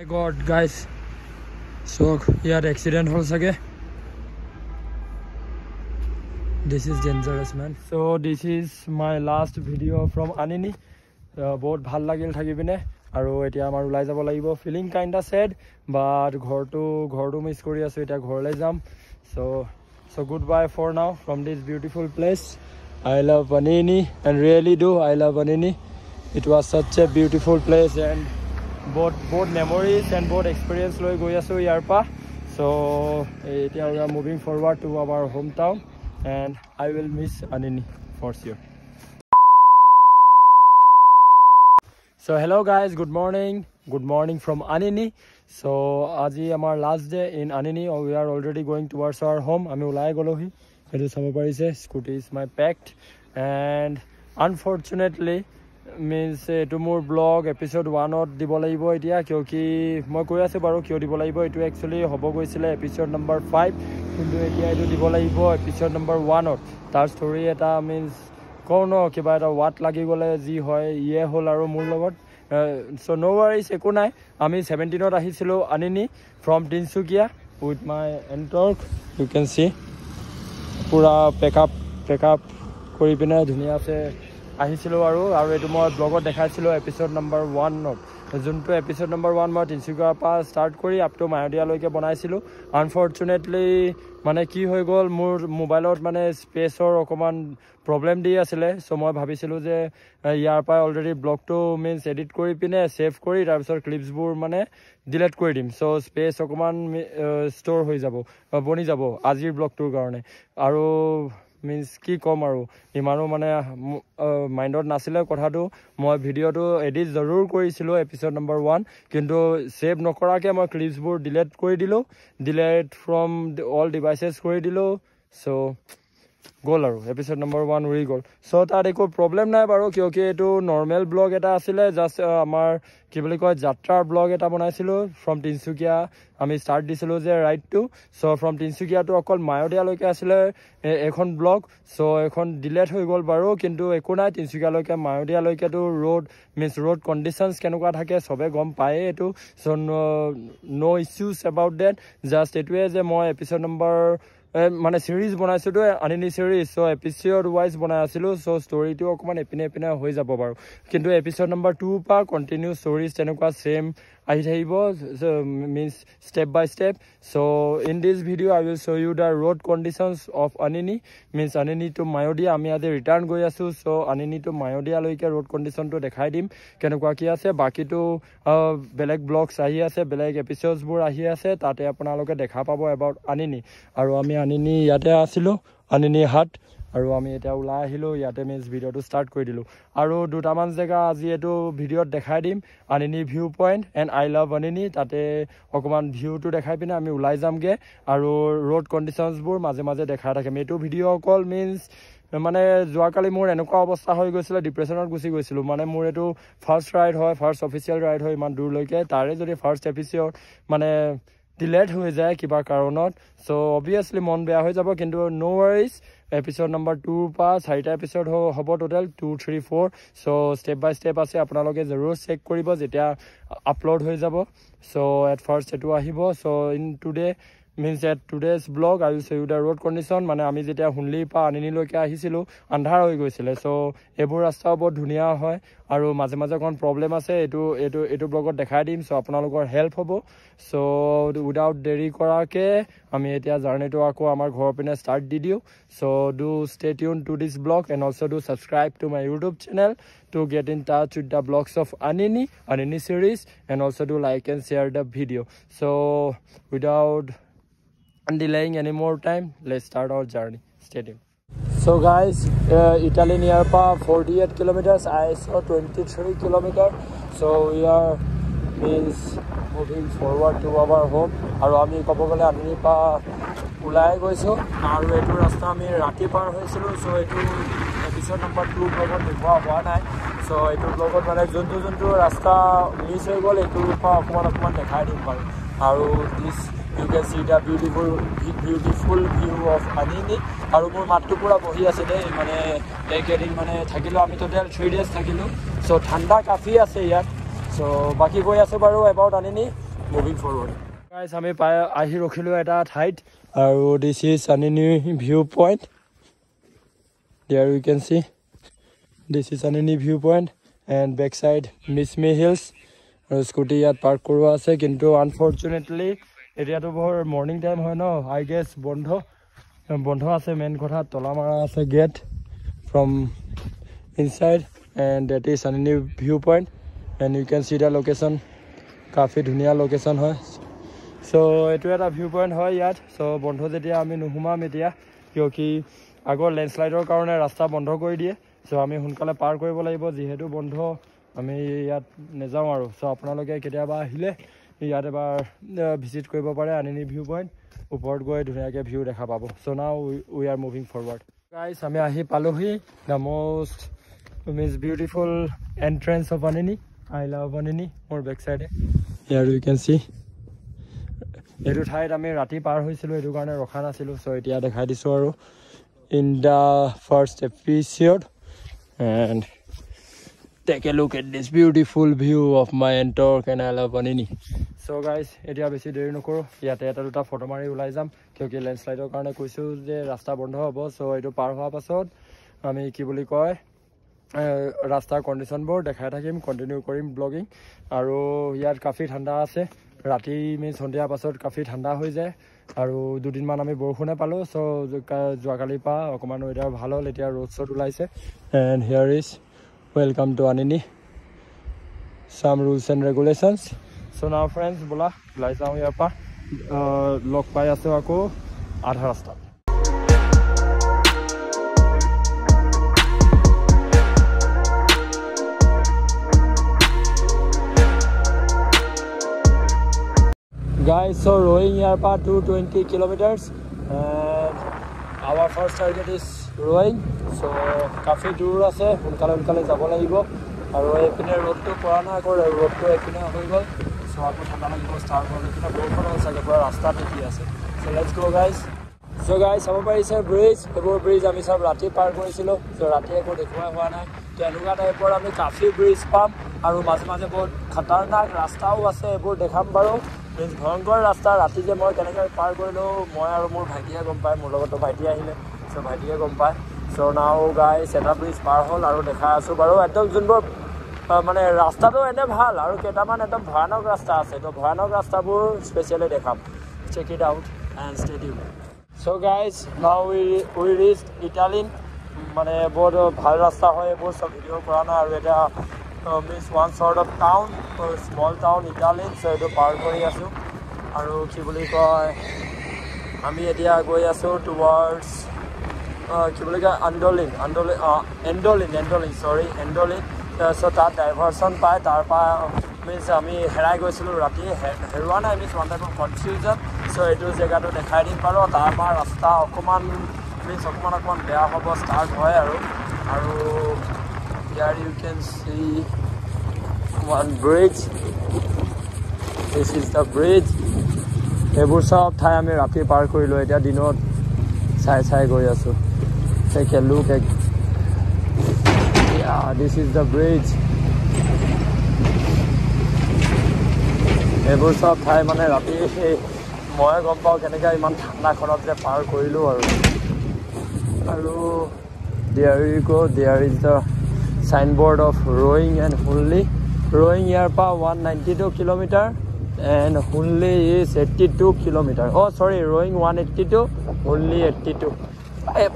My God, guys. So here accident hol sage. This is dangerous, man. So this is my last video from Anini. Bahut bhal lagil thaki bine aru etia amar ulai jabo lagibo. Feeling kinda sad, but ghortu miss kori asu etia ghor lai jam. So goodbye for now from this beautiful place. I love Anini and really do I love Anini. It was such a beautiful place and both memories and both experience loi goi asu yar pa. So etia we are moving forward to our hometown and I will miss Anini for sure. So hello guys, good morning from Anini. So aji amar last day in Anini. We are already going towards our home. Ami ulai golohi etu sabo parise. Scooty is my packed and unfortunately means to more blog episode 1 ot dibo laibo etia kyoki moi koi ase baru kyo dibo laibo etu actually hobo goisile episode number 5 kintu etia etu dibo laibo episode number 1 ot tar story eta means kono kiba eta what lagi gole ji hoy ye hol aru mur logot so no worries eku nai ami 17 ot ahisilu Anini from Tinsukia with my entork. You can see pura pack up kori pina dhuniya se আহিছিলো আৰু এটো মই ব্লগত দেখাইছিলো episode number 1 নত যোনটো episode number 1 মই তিনসুকিয়াৰ পৰা start কৰি up to মায়দিয়ালৈকে বনাইছিলো আনফৰচুনেটলি মানে কি হৈ গল মোৰ মোবাইলত মানে স্পেচৰ অকমান প্ৰবলেম দি আছিল সো মই ভাবিছিলো যে ইয়াৰ পৰা অলৰেডি ব্লগটো মিন্স এডিট কৰি পিনে সেভ কৰি তাৰ পিছত ক্লিপছবোৰ মানে ডিলিট কৰি দিম সো স্পেচ অকমান ষ্টৰ হৈ যাব বনি যাব আজিৰ ব্লগটোৰ কাৰণে আৰু means ki kom aru imano mane mindot nasile kotha tu moi video tu edit zarur korisilo episode number 1 kintu save nokora ke moi clips bur delete kori delete from all devices kori dilo so goal aru episode number 1 uri gol so tar eko problem nai baro kyoki etu normal blog eta asile just amar ki boli koy jatrar blog eta banaisilo from Tinsukia ami start disilo je right to so from Tinsukia to akol Mayodia loike asile ekhon blog so ekhon delete hoi gol baro kintu eko nai Tinsukia loike Mayodia loike to road means road conditions kenuka thake sobe gom pae etu so no issues about that just etwe je moi episode number মানে series বনাইছো তো Anini series so episode wise বনাই আছিলো so স্টোরিটো অকমান এপিনে হৈ যাব বাৰু কিন্তু এপিসোড নাম্বাৰ 2 পা কন্টিনিউ স্টোৰিজ তেনেকুৱা সেম আহি থাকিব means step by step so in this video I will show you the road conditions of Anini means Anini to Mayodia ami ade return goi asu so Anini to Mayodia loike road condition to dekhai dim kenukwa ki ase baki to beleg blogs ahi ase beleg episodes bur ahi ase tate apunaloke dekha pabo about Anini aru ami Anini yate asilo Anini hat আৰু আমি এটা উলাই আহিলো ইয়াতে means ভিডিওটো start কৰি দিলো আৰু দুটামান জায়গা আজি এটো ভিডিওত দেখাই দিম Anini view point and I love Anini তাতে অকমান ভিউটো দেখাই পিনে আমি উলাই যামগে আৰু ৰোড কন্ডিশনস বোৰ মাঝে মাঝে দেখাই থাকিম এটো ভিডিও কল মিন্স মানে জোৱাকালি মোৰ এনেকুৱা অৱস্থা হৈ গৈছিল ডিপ্ৰেছনত গুছি গৈছিল মানে মোৰ এটো ফাৰ্স্ট ৰাইড হয় ফাৰ্স্ট অফিচিয়েল ৰাইড হয় ইমান দূৰ লৈকে তাৰে যদি ফাৰ্স্ট এপিসোড মানে ডিলেট হৈ যায় কিবা কাৰণত সো obviously মন বেয়া হৈ যাব কিন্তু নো worries episode number 2 pa 4 ta episode hobo total 2 3 4 so step by step ase apnaloge zarur check koribo jetia upload hoi jabo so at first etu ahibo so in today means at today's blog I will show you the road condition mane ami jetia hunli pa Anini loike ahisilu andhar hoi goisile so ebur rasta bo dhuniya hoy aru maje maje kon problem ase etu blogot dekhai dim so apnalogor help hobo so without deri kora ke ami etia journey to ako amar ghor pine start di diu so do stay tuned to this blog and also do subscribe to my YouTube channel to get in touch with the blogs of Anini series and also do like and share the video so without delaying any more time let's start our journey stay tuned so guys Italy near pa 48 kilometers I saw 23 kilometers so we are means moving forward to our home aru ami kopogole Anini pa ulai goiso aru etu rasta ami rati par hoisilu so etu episode number 2 blogot dekwa howa nai so etu blogot mane jontu rasta miss hoi gol etu pa okman dekhai dim paru aru this you can see the beautiful view of Anini aru mor mattu pura bohi ase de mane ekadin mane thakilo ami total 3 days thakilo so thanda kafi ase yar so baki goi ase baru about Anini moving forward guys আমি আহি ৰখিলোঁ এটা ঠাইত আৰু this is Anini view point there you can see this is Anini view point and back side Mishmi hills আৰু scooty ইয়াত park কৰোৱা আছে কিন্তু আনফৰ্চুনেটলি এতিয়াতো বৰ মৰ্ণিং টাইম হয় ন আই গেছ বন্ধ আছে মেইন কথা তলা মাৰা আছে gate from inside and that is Anini view point and you can see the location কাফি ধুনীয়া লোকেশ্যন হয় চ' এইটো এটা ভিউ পইণ্ট হয় ইয়াত চ' বন্ধ যেতিয়া আমি নোসোমাম এতিয়া কিয় কি আগৰ লেণ্ডশ্লাইডৰ কাৰণে ৰাস্তা বন্ধ কৰি দিয়ে চ' আমি সোনকালে পাৰ কৰিব লাগিব যিহেতু বন্ধ আমি ইয়াত নাযাওঁ আৰু চ' আপোনালোকে কেতিয়াবা আহিলে ইয়াত এবাৰ ভিজিট কৰিব পাৰে আনিনি ভিউ পইণ্ট ওপৰত গৈ ধুনীয়াকৈ ভিউ দেখা পাব so' now we are moving forward guys আমি আহি পালোহি the most beautiful entrance of Anini I love আনিনি মোৰ বেক চাইডে ইয়াৰ ইউ কেন চি এইটো ঠাইত আমি ৰাতি পাৰ হৈছিলোঁ এইটো কাৰণে ৰখা নাছিলোঁ চ' এতিয়া দেখাই দিছোঁ আৰু in the first episode and take a look at this beautiful view of my Ntorq and I love Anini so' guys এতিয়া বেছি দেৰি নকৰোঁ ইয়াতে এটা দুটা ফটো মাৰি ওলাই যাম কিয় কি লেণ্ডশ্লাইডৰ কাৰণে কৈছোঁ যে ৰাস্তা বন্ধ হ'ব চ' এইটো পাৰ হোৱাৰ পাছত আমি কি বুলি কয় ৰাস্তাৰ কণ্ডিশ্যনবোৰ দেখাই থাকিম কণ্টিনিউ কৰিম ব্লগিং আৰু ইয়াত কাফি ঠাণ্ডা আছে ৰাতি মিনছ সন্ধিয়াৰ পাছত কাফি ঠাণ্ডা হৈ যায় আৰু দুদিনমান আমি বৰষুণে পালোঁ চ' যোৱাকালিৰ পৰা অকণমান ৱেডাৰ ভাল হ'ল এতিয়া ৰ'দ চ'দ ওলাইছে and here is welcome to Anini চাম ৰুলছ এণ্ড ৰেগুলেশ্যনছ চ' নাও ফ্ৰেণ্ডছ বোলা ওলাই যাওঁ ইয়াৰ পৰা লগ পাই আছোঁ আকৌ আধা ৰাস্তাত Guys, so rowing here for 220 kilometers and our first target is rowing. So, काफी दूर আছে সোনকালে যাব লাগিব আৰু এইপিনে ৰ'দটো পৰা নাই কৰে ৰ'দটো এইপিনে হৈ গ'ল সো আকৌ ঠাণ্ডা লাগিব ষ্টাৰ্ট হ'ল এইপিনে বৰষুণ হৈছে পুৰা ৰাস্তা দেখি আছে so let's go guys so guys চাব পাৰিছে ব্ৰিজ এইবোৰ ব্ৰিজ আমি সব ৰাতি পাৰ কৰিছিলোঁ সো ৰাতি একো দেখুৱাই হোৱা নাই তো এনেকুৱা টাইপৰ আমি কাফি ব্ৰিজ পাম আৰু মাজে মাজে বহুত খাতাৰনাক ৰাস্তাও আছে এইবোৰ দেখাম বাৰু ভয়ংকৰ ৰাস্তা ৰাতি যে মই কেনেকৈ পাৰ কৰিলোঁ মই আৰু মোৰ ভাইটিয়ে গম পায় মোৰ লগতো ভাইটি আহিলে চ' ভাইটিয়ে গম পায় চ' নাও গাইজ এটা ব্ৰিজ পাৰ হ'ল আৰু দেখাই আছোঁ বাৰু একদম যোনবোৰ মানে ৰাস্তাটো এনে ভাল আৰু কেইটামান একদম ভয়ানক ৰাস্তা আছে তো ভয়ানক ৰাস্তাবোৰ স্পেচিয়েলি দেখাম check it out and stay tuned so' guys now we rich ইটালিন মানে বহুত ভাল ৰাস্তা হয় এইবোৰ চব ভিডিঅ' কৰা নাই আৰু এতিয়া means one sort of town small town Etalin so' এইটো পাৰ কৰি আছোঁ আৰু কি বুলি কয় আমি এতিয়া গৈ আছোঁ টুৱাৰ্ডছ কি বুলি কয় এণ্ডলিন চ' তাত ডাইভাৰশ্যন পায় তাৰপৰা মিনছ আমি হেৰাই গৈছিলোঁ ৰাতি হেৰুৱা নাই means one type of confusion so' এইটো জেগাটো দেখাই দিম বাৰু তাৰপৰা ৰাস্তা অকণমান মিনছ অকণমান বেয়া হ'ব ষ্টাৰ্ট হয় আৰু here you can see one bridge this is the bridge এইবোৰ সব ঠাই আমি ৰাতি পাৰ কৰিলোঁ এতিয়া দিনত চাই গৈ আছোঁ take a look at yeah this is the bridge এইবোৰ সব ঠাই মানে ৰাতি মই গম পাওঁ কেনেকৈ ইমান ঠাণ্ডাখনত যে পাৰ কৰিলোঁ আৰু there you go there is the signboard of rowing and Hunli rowing here pa 192 kilometer and Hunli is 82 kilometer oh sorry rowing 182 Hunli 82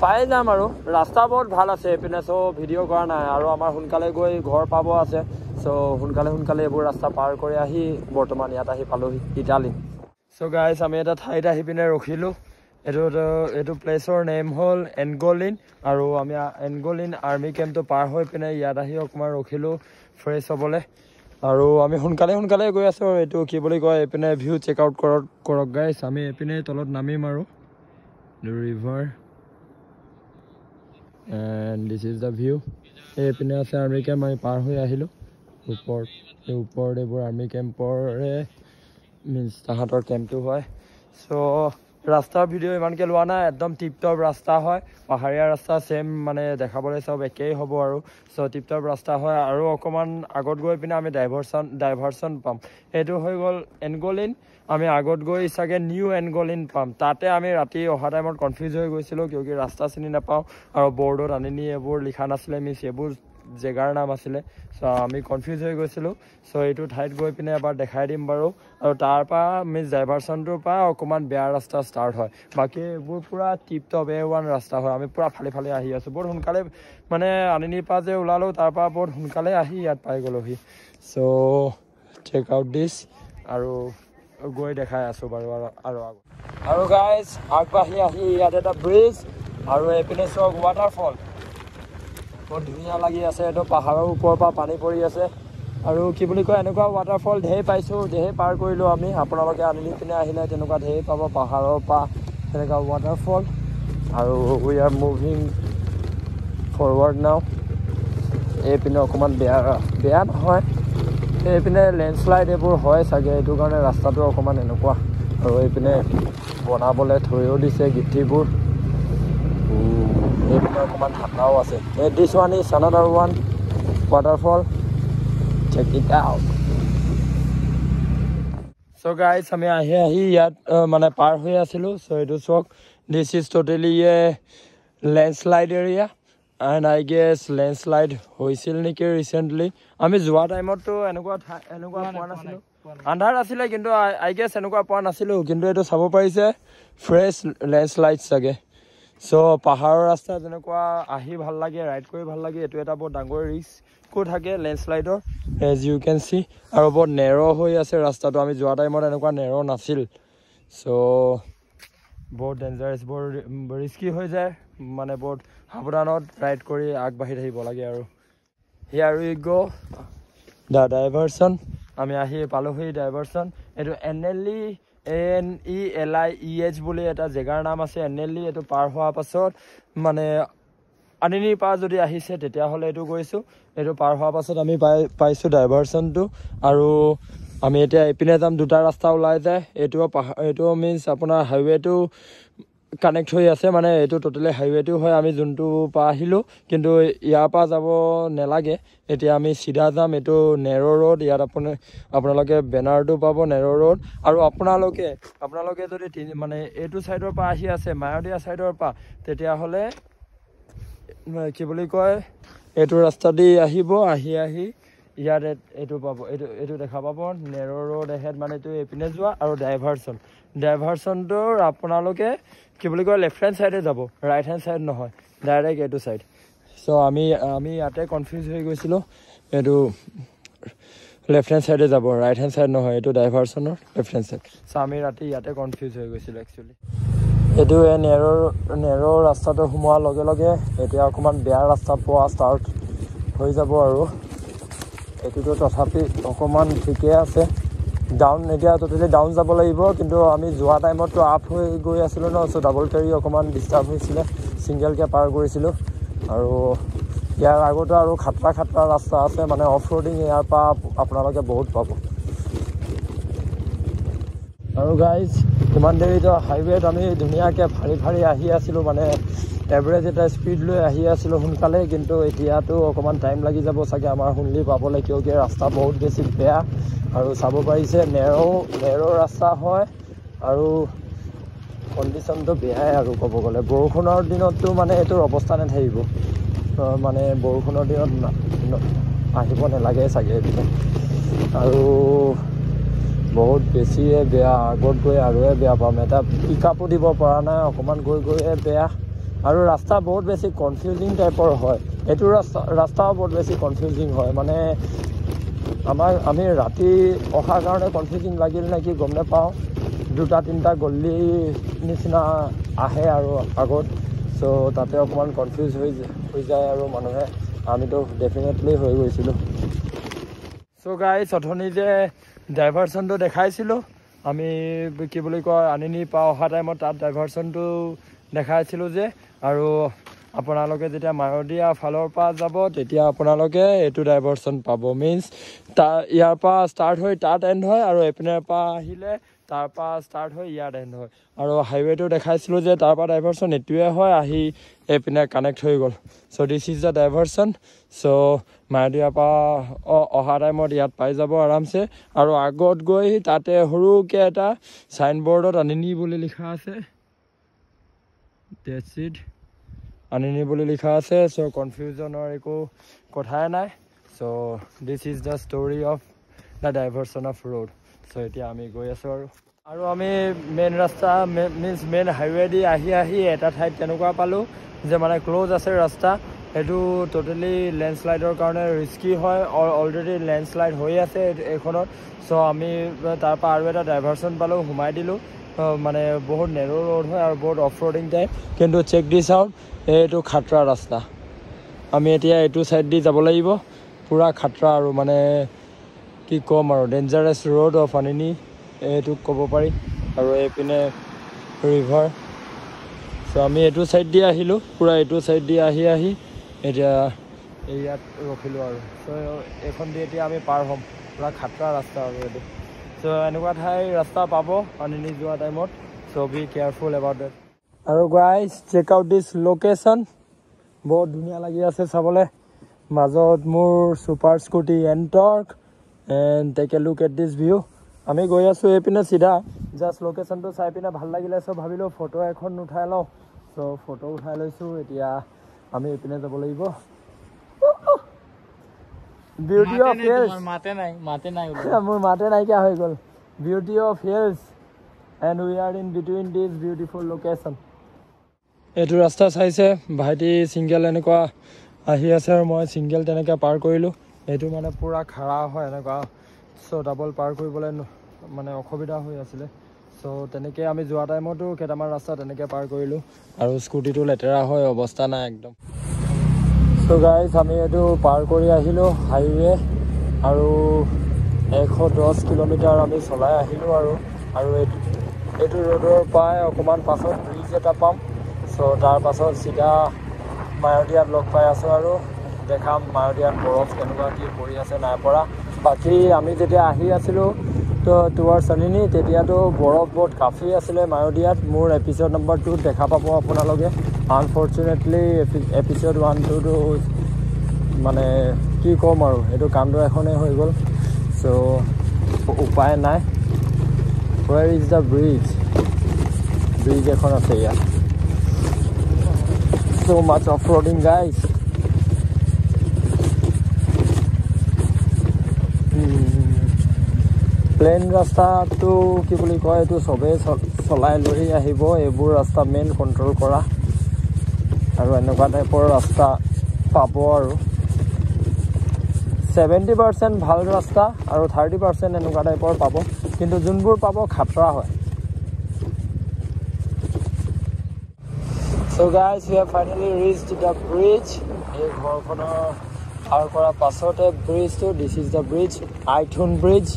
পাই যাম আৰু ৰাস্তা বহুত ভাল আছে এপিনে চ' ভিডিঅ' কৰা নাই আৰু আমাৰ সোনকালে গৈ ঘৰ পাব আছে চ' সোনকালে এইবোৰ ৰাস্তা পাৰ কৰি আহি বৰ্তমান ইয়াত আহি পালোহি ইটালী চ' গাইজ আমি এটা ঠাইত আহি পিনে ৰখিলোঁ এইটো প্লেচৰ নেম হ'ল এনগলিন আৰু আমি এনগলিন আৰ্মি কেম্পটো পাৰ হৈ পিনে ইয়াত আহি অকণমান ৰখিলোঁ ফ্ৰেছ হ'বলৈ আৰু আমি সোনকালে গৈ আছোঁ এইটো কি বুলি কয় এইপিনে ভিউ চেক আউট কৰক গাইজ আমি এইপিনে তলত নামিম আৰু river and this is the view এইপিনে আছে আৰ্মি কেম্প আমি পাৰ হৈ আহিলোঁ ওপৰত এইবোৰ আৰ্মি কেম্পৰে মিনছ তাহাঁতৰ কেম্পটো হয় চ' ৰাস্তাৰ ভিডিঅ' ইমানকৈ লোৱা নাই একদম টিপটপ ৰাস্তা হয় পাহাৰীয়া ৰাস্তা ছেম মানে দেখাবলৈ চব একেই হ'ব আৰু চ' টিপটপ ৰাস্তা হয় আৰু অকণমান আগত গৈ পিনে আমি ডাইভাৰচন পাম এইটো হৈ গ'ল এনগলিন আমি আগত গৈ চাগে নিউ এনগলিন পাম তাতে আমি ৰাতি অহা টাইমত কনফিউজ হৈ গৈছিলোঁ কিয় ৰাস্তা চিনি নাপাওঁ আৰু বৰ্ডত আনিনি এইবোৰ লিখা নাছিলে মিছ এইবোৰ জেগাৰ নাম আছিলে চ' আমি কনফিউজ হৈ গৈছিলোঁ চ' এইটো ঠাইত গৈ পিনে এবাৰ দেখাই দিম বাৰু আৰু তাৰপৰা মিছ ডাইভাৰচনটোৰ পৰা অকণমান বেয়া ৰাস্তা ষ্টাৰ্ট হয় বাকী এইবোৰ পূৰা টিপটপ A1 ৰাস্তা হয় আমি পূৰা ফালি আহি আছোঁ বহুত সোনকালে মানে আনিনিৰ পৰা যে ওলালোঁ তাৰপৰা বহুত সোনকালে আহি ইয়াত পাই গ'লোহি চ' চেক আউট দিছ আৰু গৈ দেখাই আছোঁ বাৰু আৰু গাইজ আগবাঢ়ি আহি ইয়াত এটা ব্ৰিজ আৰু এইপিনে চাওক ৱাটাৰফল বহুত ধুনীয়া লাগি আছে এইটো পাহাৰৰ ওপৰৰ পৰা পানী পৰি আছে আৰু কি বুলি কয় এনেকুৱা ৱাটাৰফল ঢেৰ পাইছোঁ ঢেৰ পাৰ কৰিলোঁ আমি আপোনালোকে আনিনি পিনে আহিলে তেনেকুৱা ঢেৰ পাব পাহাৰৰ পৰা তেনেকুৱা ৱাটাৰফল আৰু উই আৰ মুভিং ফৰৱাৰ্ড নাও এইপিনে অকণমান বেয়া নহয় এইপিনে লেণ্ডশ্লাইড এইবোৰ হয় চাগে এইটো কাৰণে ৰাস্তাটো অকণমান এনেকুৱা আৰু এইপিনে বনাবলৈ থৈও দিছে গিঠিবোৰ এইপিনে অকণমান ঠাণ্ডাও আছে this one is another one waterfall check it out so' guys আমি আহি ইয়াত মানে পাৰ হৈ আছিলোঁ চ' এইটো চাওক this is totally A landslide area and I guess landslide হৈছিল নেকি ৰিচেণ্টলি আমি যোৱা টাইমততো এনেকুৱা পোৱা নাছিলোঁ আন্ধাৰ আছিলে কিন্তু আই গেছ এনেকুৱা পোৱা নাছিলোঁ কিন্তু এইটো চাব পাৰিছে ফ্ৰেছ লেণ্ডশ্লাইড চাগে চ' পাহাৰৰ ৰাস্তা যেনেকুৱা আহি ভাল লাগে ৰাইড কৰি ভাল লাগে এইটো এটা বহুত ডাঙৰ ৰিস্কো থাকে লেণ্ডশ্লাইডৰ এজ ইউ কেন চি আৰু বহুত নেৰ' হৈ আছে ৰাস্তাটো আমি যোৱা টাইমত এনেকুৱা নেৰ' নাছিল চ' বহুত ডেঞ্জাৰাছ বৰ ৰিস্কি হৈ যায় মানে বহুত সাৱধানত ৰাইড কৰি আগবাঢ়ি থাকিব লাগে আৰু হিয়াৰ উই গ' দ্য ডাইভাৰচন আমি আহি পালোহি ডাইভাৰচন এইটো ANELIEH বুলি এটা জেগাৰ নাম আছে এনএলি এইটো পাৰ হোৱাৰ পাছত মানে আনিনিৰ পৰা যদি আহিছে তেতিয়াহ'লে এইটো গৈছোঁ এইটো পাৰ হোৱাৰ পাছত আমি পাইছোঁ ডাইভাৰচনটো আৰু আমি এতিয়া এইপিনে যাম দুটা ৰাস্তা ওলাই যায় এইটো মিনছ আপোনাৰ হাইৱেটো কানেক্ট হৈ আছে মানে এইটো টোটেলি হাইৱেটো হয় আমি যোনটো পৰা আহিলোঁ কিন্তু ইয়াৰ পৰা যাব নালাগে এতিয়া আমি চিধা যাম এইটো নেৰ' ৰোড ইয়াত আপোনালোকে বেনাৰটো পাব নেৰ' ৰোড আৰু আপোনালোকে যদি মানে এইটো ছাইডৰ পৰা আহি আছে মায়'দিয়া ছাইডৰ পৰা তেতিয়াহ'লে কি বুলি কয় এইটো ৰাস্তা দি আহিব আহি ইয়াত এইটো পাব এইটো দেখা পাব নেৰ' ৰোড এহেড মানে এইটো এইপিনে যোৱা আৰু ডাইভাৰচনটোৰ আপোনালোকে কি বুলি কয় লেফ্ট হেণ্ড ছাইডে যাব ৰাইট হেণ্ড ছাইড নহয় ডাইৰেক্ট এইটো ছাইড চ' আমি ইয়াতে কনফিউজ হৈ গৈছিলোঁ এইটো লেফ্ট হেণ্ড ছাইডে যাব ৰাইট হেণ্ড ছাইড নহয় এইটো ডাইভাৰচনৰ লেফ্ট হেণ্ড ছাইড চ' আমি ৰাতি ইয়াতে কনফিউজ হৈ গৈছিলোঁ একচুৱেলি এইটো এই নেৰ' ৰাস্তাটো সোমোৱাৰ লগে লগে এতিয়া অকণমান বেয়া ৰাস্তা পোৱা ষ্টাৰ্ট হৈ যাব আৰু এইটোতো তথাপি অকণমান ঠিকে আছে ডাউন এতিয়া টোটেলি ডাউন যাব লাগিব কিন্তু আমি যোৱা টাইমততো আপ হৈ গৈ আছিলোঁ ন চ' ডাবল কেৰি অকণমান ডিষ্টাৰ্ব হৈছিলে ছিংগেলকৈ পাৰ কৰিছিলোঁ আৰু ইয়াৰ আগতো আৰু খাটৰা ৰাস্তা আছে মানে অফ ৰোডিং ইয়াৰ পৰা আপোনালোকে বহুত পাব আৰু গাইজ ইমান দেৰিতো হাইৱেত আমি ধুনীয়াকৈ ফাৰি আহি আছিলোঁ মানে এভাৰেজ এটা স্পীড লৈ আহি আছিলোঁ সোনকালে কিন্তু এতিয়াতো অকণমান টাইম লাগি যাব চাগে আমাৰ শুনলি পাবলৈ কিয় ৰাস্তা বহুত বেছি বেয়া আৰু চাব পাৰিছে নেৰ' ৰাস্তা হয় আৰু কণ্ডিশ্যনটো বেয়াই আৰু ক'ব গ'লে বৰষুণৰ দিনততো মানে এইটোৰ অৱস্থা নাথাকিব মানে বৰষুণৰ দিনত আহিব নালাগে চাগে এইপিনে আৰু বহুত বেছিয়ে বেয়া আগত গৈ আৰুৱে বেয়া পাম এটা পিক আপো দিব পৰা নাই অকণমান গৈয়ে বেয়া আৰু ৰাস্তা বহুত বেছি কনফিউজিং টাইপৰ হয় এইটো ৰাস্তাও বহুত বেছি কনফিউজিং হয় মানে আমি ৰাতি অহাৰ কাৰণে কনফিউজিং লাগিল নেকি গম নাপাওঁ দুটা তিনিটা গলি নিচিনা আহে আৰু আগত চ' তাতে অকণমান কনফিউজ হৈ যায় আৰু মানুহে আমিতো ডেফিনেটলি হৈ গৈছিলোঁ চ' গাইজ অথনি যে ডাইভাৰচনটো দেখাইছিলোঁ আমি কি বুলি কয় আনিনি পৰা অহা টাইমত তাত ডাইভাৰচনটো দেখাইছিলোঁ যে আৰু আপোনালোকে যেতিয়া মায়'দিয়া ফালৰ পৰা যাব তেতিয়া আপোনালোকে এইটো ডাইভাৰচন পাব মিনছ ইয়াৰ পৰা ষ্টাৰ্ট হৈ তাত এণ্ড হয় আৰু এইপিনৰ পৰা আহিলে তাৰপৰা ষ্টাৰ্ট হৈ ইয়াত এণ্ড হয় আৰু হাইৱেটো দেখাইছিলোঁ যে তাৰপৰা ডাইভাৰশ্যন এইটোৱে হয় আহি এইপিনে কানেক্ট হৈ গ'ল চ' দিছ ইজ দ্য ডাইভাৰশ্যন চ' মায়'দিয়াৰ পৰা অহা টাইমত ইয়াত পাই যাব আৰামছে আৰু আগত গৈ তাতে সৰুকৈ এটা চাইনবৰ্ডত আনিনি বুলি লিখা আছে ডেটছ ইট আনিনি বুলি লিখা আছে চ' কনফিউজনৰ একো কথাই নাই so' this is the story of the diversion of road so' এতিয়া আমি গৈ আছোঁ আৰু আমি মেইন ৰাস্তা মিনছ মেইন হাইৱে দি আহি এটা ঠাইত তেনেকুৱা পালোঁ যে মানে ক্ল'জ আছে ৰাস্তা এইটো ট'টেলি লেণ্ডশ্লাইডৰ কাৰণে ৰিস্কি হয় অলৰেডি লেণ্ডশ্লাইড হৈ আছে এইখনত চ' আমি তাৰপৰা আৰু এটা ডাইভাৰশ্যন পালোঁ সোমাই দিলোঁ মানে বহুত নেৰ' ৰোড হয় আৰু বহুত অফ ৰোডিং টাইপ কিন্তু চেক দিছ আউট এইটো খাটৰা ৰাস্তা আমি এতিয়া এইটো ছাইড দি যাব লাগিব পূৰা খাটৰা আৰু মানে কি ক'ম আৰু ডেঞ্জাৰাছ ৰোড অফ আনিনি এইটোক ক'ব পাৰি আৰু এইপিনে ৰিভাৰ চ' আমি এইটো ছাইড দি আহিলোঁ পূৰা এইটো ছাইড দি আহি এতিয়া ইয়াত ৰখিলোঁ আৰু চ' এইখন দি এতিয়া আমি পাৰ হ'ম পূৰা খাটৰা ৰাস্তা আৰু এইটো চ' এনেকুৱা ঠাই ৰাস্তা পাব আনিনি যোৱা টাইমত so' be careful about that আৰু guys check out this location বহুত ধুনীয়া লাগি আছে চাবলৈ মাজত মোৰ super scooty Ntorq and take a look at this view আমি গৈ আছোঁ এইপিনে চিধা জাষ্ট লোকেশ্যনটো চাই পিনে ভাল লাগিলে চ' ভাবিলোঁ ফটো এখন উঠাই লওঁ চ' ফটো উঠাই লৈছোঁ এতিয়া আমি এইপিনে যাব লাগিব বিউটি অফ হিলছ মোৰ মাতে নাইকিয়া হৈ গ'ল beauty of hills and we are in between this beautiful location এইটো ৰাস্তা চাইছে ভাইটি ছিংগেল এনেকুৱা আহি আছে আৰু মই ছিংগেল তেনেকৈ পাৰ কৰিলোঁ এইটো মানে পূৰা খাৰা হয় এনেকুৱা চ' ডাবল পাৰ কৰিবলৈ মানে অসুবিধা হৈ আছিলে চ' তেনেকৈ আমি যোৱা টাইমতো কেইটামান ৰাস্তা তেনেকৈ পাৰ কৰিলোঁ আৰু স্কুটিটো লেতেৰা হয় অৱস্থা নাই একদম চ' গাইজ আমি এইটো পাৰ কৰি আহিলোঁ হাইৱে আৰু 110 কিলোমিটাৰ আমি চলাই আহিলোঁ আৰু এইটো ৰোডৰ পৰাই অকণমান পাছত ব্ৰিজ এটা পাম চ' তাৰ পাছত চিধা মায়'দিয়াত লগ পাই আছোঁ আৰু দেখাম মায়'দিয়াত বৰফ কেনেকুৱা কি পৰি আছে নাই পৰা বাকী আমি যেতিয়া আহি আছিলোঁ তো টুৱাৰ্ডছ আনিনি তেতিয়াতো বৰফ বহুত কাফি আছিলে মায়'দিয়াত মোৰ এপিছ'ড নম্বৰ 2 দেখা পাব আপোনালোকে আনফৰ্চুনেটলি এপিছ'ড 1-2টো মানে কি ক'ম আৰু এইটো কাণ্ড এখনেই হৈ গ'ল চ' উপায় নাই ৱেৰ ইজ দ্য ব্ৰিজ এখন আছে ইয়াত so much off-roading guys plan ৰাস্তাটো কি বুলি কয় এইটো চবেই চলাই লৈ আহিব এইবোৰ ৰাস্তা মেইন কণ্ট্ৰল কৰা আৰু এনেকুৱা টাইপৰ ৰাস্তা পাব আৰু 70% ভাল ৰাস্তা আৰু 30% এনেকুৱা টাইপৰ পাব কিন্তু যোনবোৰ পাব খাটৰা হয় So guys, we have finally reached the bridge. এই ঘৰখনৰ পাৰ কৰা পাছতে ব্ৰিজটো this is the bridge Aithun bridge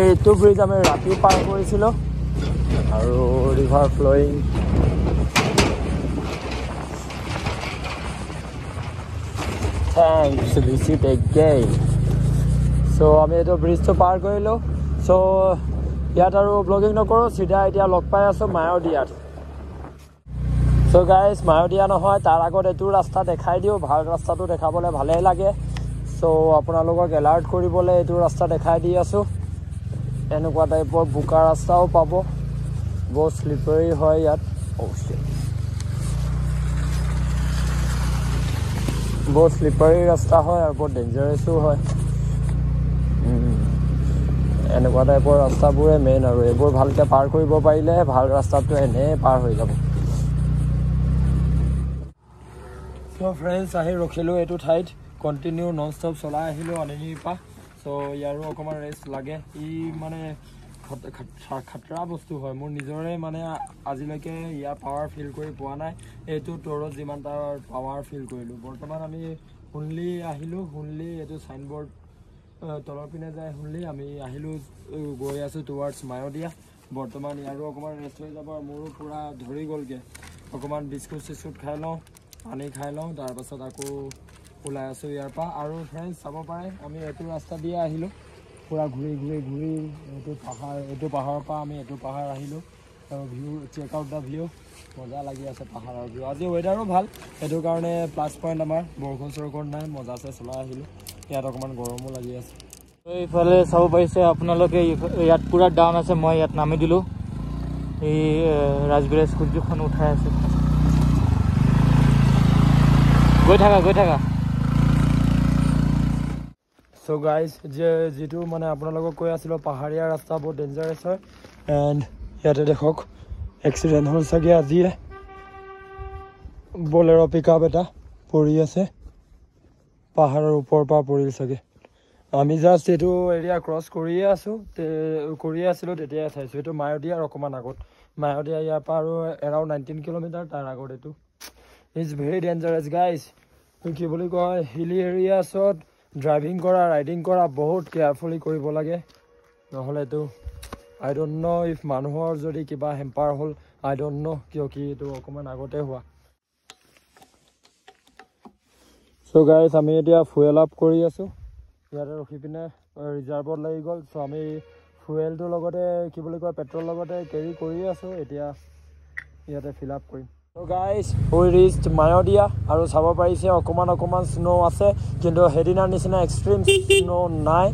এইটো ব্ৰিজ আমি ৰাতি পাৰ কৰিছিলোঁ আৰু river flowing thanks visit again so' আমি এইটো ব্ৰিজটো পাৰ কৰিলোঁ চ' ইয়াত আৰু ব্লগিং নকৰোঁ চিধা এতিয়া লগ পাই আছোঁ মায়'দিয়াত চ' গাইজ মায়'দিয়া নহয় তাৰ আগত এইটো ৰাস্তা দেখাই দিওঁ ভাল ৰাস্তাটো দেখাবলৈ ভালেই লাগে চ' আপোনালোকক এলাৰ্ট কৰিবলৈ এইটো ৰাস্তা দেখাই দি আছোঁ এনেকুৱা টাইপৰ বোকা ৰাস্তাও পাব বহুত শ্লিপাৰী হয় ইয়াত বহুত শ্লিপাৰী ৰাস্তা হয় আৰু বহুত ডেঞ্জাৰাছো হয় এনেকুৱা টাইপৰ ৰাস্তাবোৰে মেইন আৰু এইবোৰ ভালকৈ পাৰ কৰিব পাৰিলে ভাল ৰাস্তাটো এনেই পাৰ হৈ যাব চ' ফ্ৰেণ্ডছ আহি ৰখিলোঁ এইটো ঠাইত কণ্টিনিউ নন ষ্টপ চলাই আহিলোঁ আনিনিৰ পৰা চ' ইয়াৰো অকণমান ৰেষ্ট লাগে ই মানে খাটৰা বস্তু হয় মোৰ নিজৰে মানে আজিলৈকে ইয়াৰ পাৱাৰ ফিল কৰি পোৱা নাই এইটো ট'ৰত যিমান তাৰ পাৱাৰ ফিল কৰিলোঁ বৰ্তমান আমি শুনলি আহিলোঁ শুনলি এইটো চাইনবৰ্ড তলৰ পিনে যায় শুনলি আমি আহিলোঁ গৈ আছোঁ টুৱাৰ্ডছ মায়'দিয়া বৰ্তমান ইয়াৰো অকণমান ৰেষ্ট হৈ যাব আৰু মোৰো পূৰা ধৰি গ'লগৈ অকণমান বিস্কুট চিস্কুট খাই লওঁ পানী খাই লওঁ তাৰপাছত আকৌ ওলাই আছোঁ ইয়াৰ পৰা আৰু ফ্ৰেণ্ডছ চাব পাৰে আমি এইটো ৰাস্তা দিয়ে আহিলোঁ পুৰা ঘূৰি এইটো পাহাৰৰ পৰা আমি এইটো পাহাৰ আহিলোঁ আৰু view check out the view মজা লাগি আছে পাহাৰৰ ভিউ আজি ৱেডাৰো ভাল সেইটো কাৰণে প্লাছ পইণ্ট আমাৰ বৰষুণ চৰষুণ নাই মজাছে চলাই আহিলোঁ ইয়াত অকণমান গৰমো লাগি আছে এইফালে চাব পাৰিছে আপোনালোকে ইয়াত পুৰা ডাউন আছে মই ইয়াত নামি দিলোঁ এই ৰাজবিৰা স্কুটিখন উঠাই আছে গৈ থাকা সো গাইজ যেটো মানে আপোনালোকক কৈ আছিলোঁ পাহাৰীয়া ৰাস্তা বহুত ডেঞ্জাৰাছ হয় এণ্ড ইয়াতে দেখক এক্সিডেণ্ট হ'ল চাগে আজিয়ে বলেৰ' পিকআপ এটা পৰি আছে পাহাৰৰ ওপৰৰ পৰা পৰিল চাগে আমি জাষ্ট এইটো এৰিয়া ক্ৰছ কৰিয়ে আছিলোঁ তেতিয়াই চাইছোঁ এইটো মায়'দিয়াৰ অকণমান আগত মায়'দিয়া ইয়াৰ পৰা আৰু এৰাউণ্ড 19 কিলোমিটাৰ তাৰ আগত এইটো ইটছ ভেৰি ডেঞ্জাৰাছ গাইজ কি বুলি কয় হিলি এৰিয়াছত ড্ৰাইভিং কৰা ৰাইডিং কৰা বহুত কেয়াৰফুলি কৰিব লাগে নহ'লেতো আই ডোণ্ট ন' ইফ মানুহৰ যদি কিবা হেম্পাৰ হ'ল আই ডোণ্ট ন' কিয় কি এইটো অকণমান আগতে হোৱা চ' গাইজ আমি এতিয়া ফুৱেল আপ কৰি আছোঁ ইয়াতে ৰখি পিনে ৰিজাৰ্ভত লাগি গ'ল চ' আমি ফুৱেলটোৰ লগতে কি বুলি কয় পেট্ৰল লগতে কেৰি কৰি আছোঁ এতিয়া ইয়াতে ফিল আপ কৰিম চ' গাইজ উই ৰিচ্ড মায়'দিয়া আৰু চাব পাৰিছে অকণমান স্ন' আছে কিন্তু সেইদিনাৰ নিচিনা এক্সট্ৰিম স্ন' নাই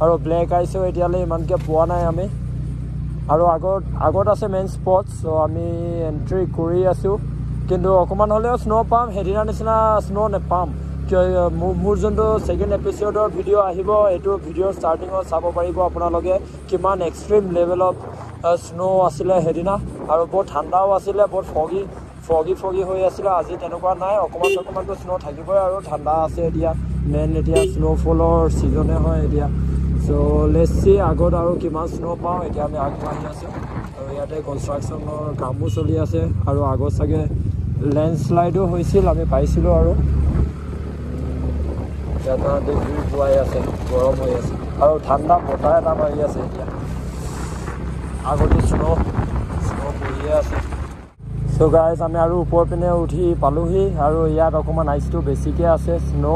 আৰু ব্লেক আইচো এতিয়ালৈ ইমানকৈ পোৱা নাই আমি আৰু আগত আছে মেইন স্পট চ' আমি এণ্ট্ৰি কৰি আছোঁ কিন্তু অকণমান হ'লেও স্ন' পাম সেইদিনাৰ নিচিনা স্ন' নেপাম মোৰ যোনটো ছেকেণ্ড এপিছ'ডৰ ভিডিঅ' আহিব এইটো ভিডিঅ'ৰ ষ্টাৰ্টিঙত চাব পাৰিব আপোনালোকে কিমান এক্সট্ৰিম লেভেলত স্ন' আছিলে সেইদিনা আৰু বহুত ঠাণ্ডাও আছিলে বহুত ফগি হৈ আছিলে আজি তেনেকুৱা নাই অকণমানটো স্ন' থাকিবই আৰু ঠাণ্ডা আছে এতিয়া এতিয়া স্ন'ফলৰ ছিজনে হয় এতিয়া চ' লেটছ চি আগত আৰু কিমান স্ন' পাওঁ এতিয়া আমি আগবাঢ়ি আছোঁ আৰু ইয়াতে কনষ্ট্ৰাকশ্যনৰ কামো চলি আছে আৰু আগত চাগে লেণ্ডশ্লাইডো হৈছিল আমি পাইছিলোঁ আৰু ইয়াত ভিউ পোৱাই আছে গৰম হৈ আছে আৰু ঠাণ্ডা বতাহ এটা মাৰি আছে এতিয়া আগতো স্ন' পৰিয়ে আছে চ' গাইজ আমি আৰু ওপৰ পিনে উঠি পালোহি আৰু ইয়াত অকণমান আইচটো বেছিকৈ আছে স্ন'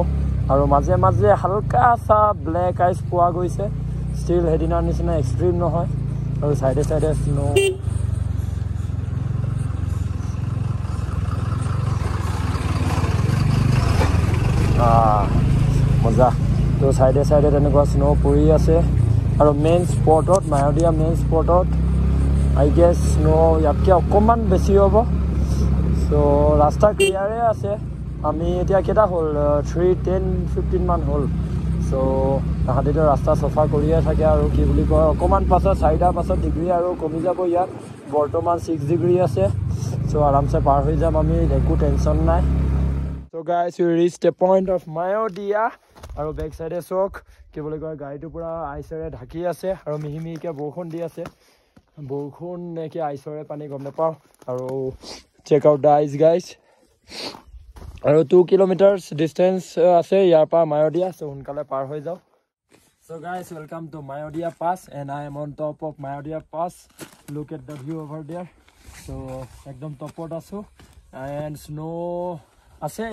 আৰু মাজে হালকা চা ব্লেক আইচ পোৱা গৈছে ষ্টিল সেইদিনাৰ নিচিনা এক্সট্ৰিম নহয় আৰু চাইডে স্ন' মজা তো চাইডে তেনেকুৱা স্ন' পৰি আছে আৰু main স্পটত Mayodia main স্পটত I guess snow' ইয়াতকৈ অকণমান বেছি হ'ব চ' ৰাস্তা ক্লিয়াৰে আছে আমি এতিয়া কেইটা হ'ল 3:10-15 মান হ'ল চ' তাহাঁতিতো ৰাস্তা চফা কৰিয়ে থাকে আৰু কি বুলি কয় অকণমান পাছত 4টাৰ পাছত ডিগ্ৰী আৰু কমি যাব ইয়াত বৰ্তমান 6 ডিগ্ৰী আছে চ' আৰামছে পাৰ হৈ যাম আমি একো টেনশ্যন নাই so' guys we reach the point of Mayodia আৰু বেক চাইডে চাওক কি বুলি কয় গাড়ীটো পূৰা আইচেৰে ঢাকি আছে আৰু মিহিকৈ বৰষুণ দি আছে বৰষুণ নে কি আইচৰে পানী গম নাপাওঁ আৰু check out the ice guys আৰু 2 কিলোমিটাৰ্ছ ডিষ্টেঞ্চ আছে ইয়াৰ পৰা মায়'দিয়া চ' সোনকালে পাৰ হৈ যাওঁ so' guys welcome to Mayodia pass and I am on top of Mayodia pass look at the view over there so' একদম টপত আছোঁ এণ্ড স্ন' আছে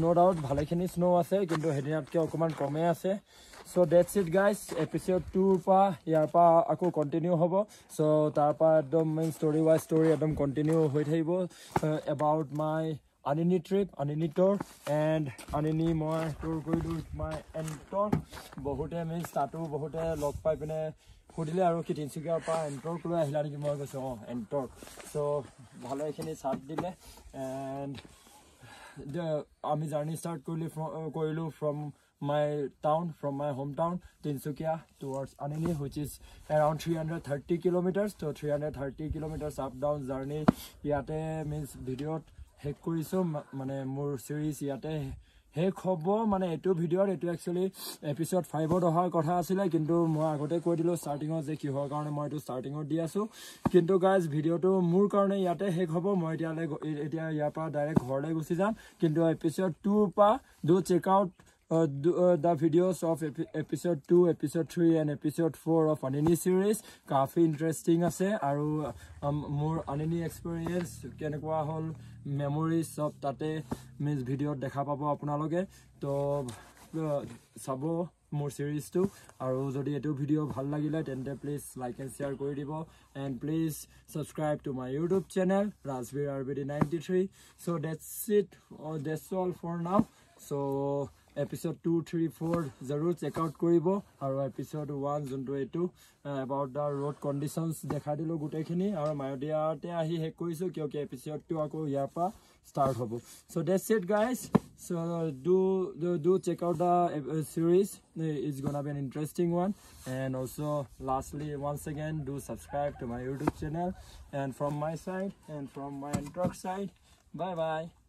ন' ডাউট ভালেখিনি স্ন' আছে কিন্তু সেইদিনাতকৈ অকণমান কমেই আছে চ' ডেটছ ইট গাইজ এপিছ'ড 2ৰ পৰা ইয়াৰ পৰা আকৌ কণ্টিনিউ হ'ব চ' তাৰ পৰা একদম মেইন ষ্টৰি একদম কণ্টিনিউ হৈ থাকিব এবাউট মাই আনিনি ট্ৰিপ আনিনি ট'ৰ এণ্ড আনিনি মই ট'ৰ কৰিলোঁ মাই এণ্টৰ বহুতে মিনছ তাতো বহুতে লগ পাই পিনে সুধিলে আৰু কি তিনিচুকীয়াৰ পৰা এণ্টৰ লৈ আহিলা নেকি মই কৈছোঁ এণ্টৰ চ' ভালেখিনি চাথ দিলে এণ্ড আমি জাৰ্ণি ষ্টাৰ্ট কৰিলোঁ from my town, from my hometown Tinsukia towards Anini, which is around 330 kilometers. So 330 kilometers up down journey yate means video hek koriso mane mur series yate hek hobo mane etu video etu actually episode 5 ot ohar kotha asile kintu moi agote koi dilo starting ot je ki hoar karone moi etu starting ot di asu kintu guys video to mur karone yate hek hobo moi etia yar pa direct ghor le gusi jam kintu episode 2 pa do check out the videos of episode 2, episode 3 and episode 4 of Anini series. Kafi interesting ase aru more Anini experience kenekwa hol memories of tate means video dekha pabo apnaloge to চাব মোৰ চিৰিজটো আৰু যদি এইটো video' ভাল লাগিলে তেন্তে please like and share কৰি দিব and please subscribe to my YouTube channel Rajbir RBD 93 so' that's all for now so' episode 2, 3, 4 জৰুৰ চেক আউট কৰিব আৰু episode 1 যোনটো এইটো about the road conditions দেখা দিলো গুটেখিনি আৰু মায়দিয়াতে আহি হেক কৰিছো কিয়কি episode 2 আকৌ ইয়াৰ পৰা start হ'ব so that's it guys so do check out the series it's gonna be an interesting one and also lastly once again do subscribe to my YouTube channel and from my side and from my truck side bye bye